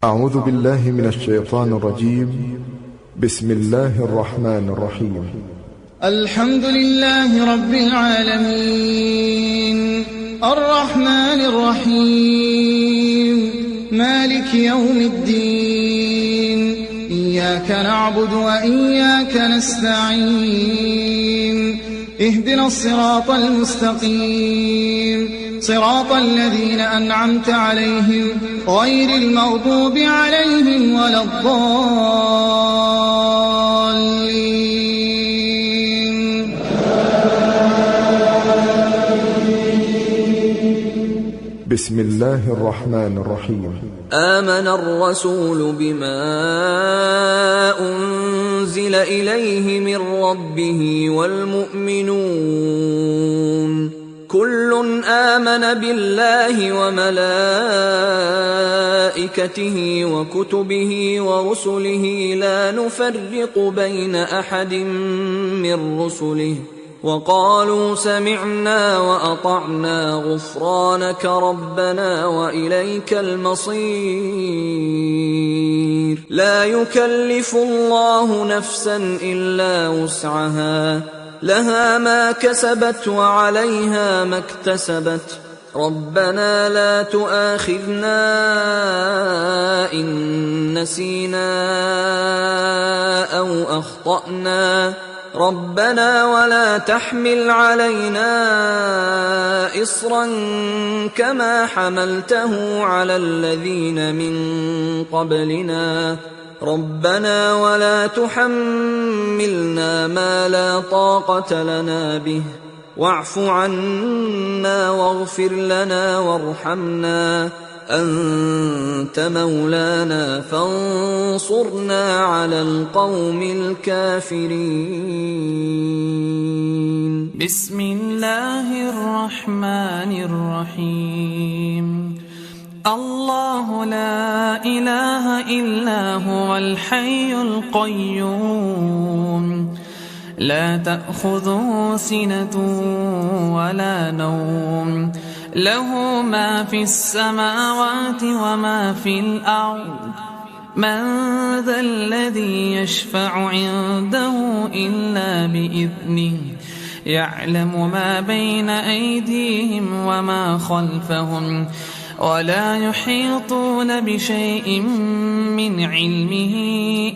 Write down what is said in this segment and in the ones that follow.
أعوذ بالله من الشيطان الرجيم. بسم الله الرحمن الرحيم. الحمد لله رب العالمين الرحمن الرحيم مالك يوم الدين إياك نعبد وإياك نستعين اهدنا الصراط المستقيم صراط الذين أنعمت عليهم غير المغضوب عليهم ولا الضالين. بسم الله الرحمن الرحيم. آمن الرسول بما أنزل إليه من ربه والمؤمنون كل آمن بالله وملائكته وكتبه ورسله لا نفرق بين أحد من رسله وقالوا سمعنا وأطعنا غفرانك ربنا وإليك المصير. لا يكلف الله نفسا إلا وسعها لها ما كسبت وعليها ما اكتسبت ربنا لا تؤاخذنا إن نسينا أو أخطأنا ربنا ولا تحمل علينا إصرا كما حملته على الذين من قبلنا ربنا ولا تحملنا ما لا طاقة لنا به واعف عنا واغفر لنا وارحمنا أنت مولانا فانصرنا على القوم الكافرين. بسم الله الرحمن الرحيم. الله لا إله إلا هو الحي القيوم لا تأخذه سنة ولا نوم له ما في السماوات وما في الأرض من ذا الذي يشفع عنده إلا بإذنه يعلم ما بين أيديهم وما خلفهم ولا يحيطون بشيء من علمه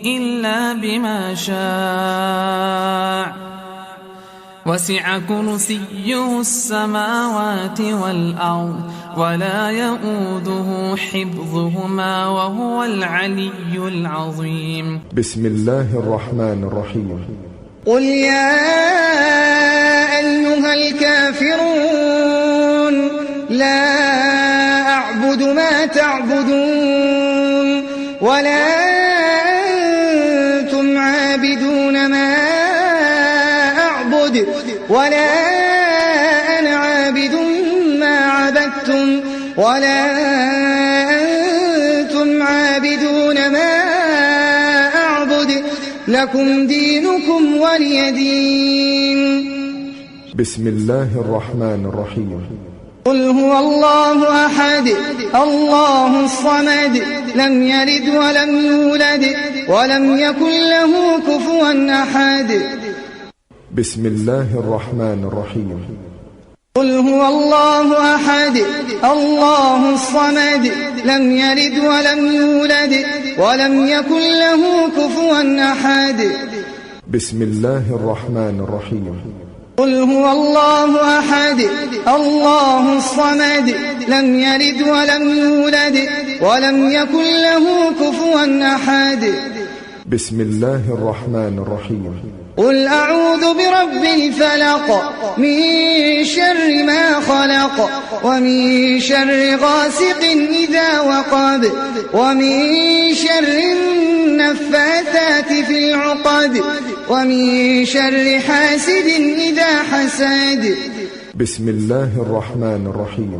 إلا بما شاء وسع كرسيه السماوات والأرض ولا يؤوده حفظهما وهو العلي العظيم. بسم الله الرحمن الرحيم. قل يا أيها الكافرون لا أعبد ما تعبدون ولا أنتم عابدون ما أعبد ولا أنا عابد ما عبدتم ولا أنتم عابدون ما أعبد لكم دينكم ولي دين. بسم الله الرحمن الرحيم. قل هو الله أحد الله الصمد لم يلد ولم يولد ولم يكن له كفوا أحد. بسم الله الرحمن الرحيم. قل هو الله أحد الله الصمد لم يلد ولم يولد ولم يكن له كفوا أحد. بسم الله الرحمن الرحيم. قل هو الله أحد الله الصمد لم يلد ولم يولد ولم يكن له كفوا أحد. بسم الله الرحمن الرحيم. قل أعوذ برب الفلق من شر ما خلق ومن شر غاسق إذا وقب ومن شر النفاثات في العقد ومن شر حاسد إذا حسد. بسم الله الرحمن الرحيم.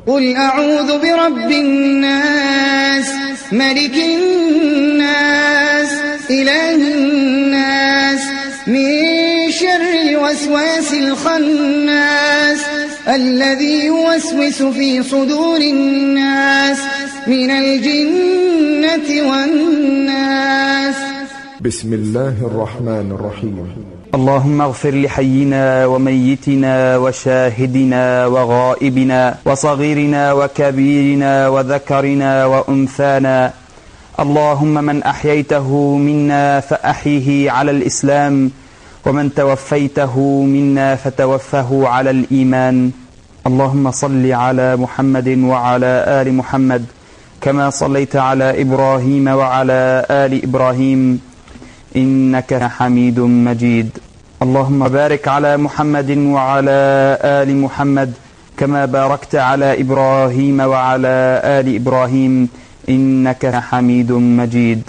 قل أعوذ برب الناس ملك الناس إله الناس من شر الوسواس الخناس الذي يوسوس في صدور الناس من الجنة والناس. بسم الله الرحمن الرحيم. اللهم اغفر لحينا وميتنا وشاهدنا وغائبنا وصغيرنا وكبيرنا وذكرنا وأنثانا. اللهم من أحييته منا فأحيه على الإسلام، ومن توفيته منا فتوفه على الإيمان. اللهم صل على محمد وعلى آل محمد كما صليت على إبراهيم وعلى آل إبراهيم إنك حميد مجيد. اللهم بارك على محمد وعلى آل محمد كما باركت على إبراهيم وعلى آل إبراهيم إنك حميد مجيد.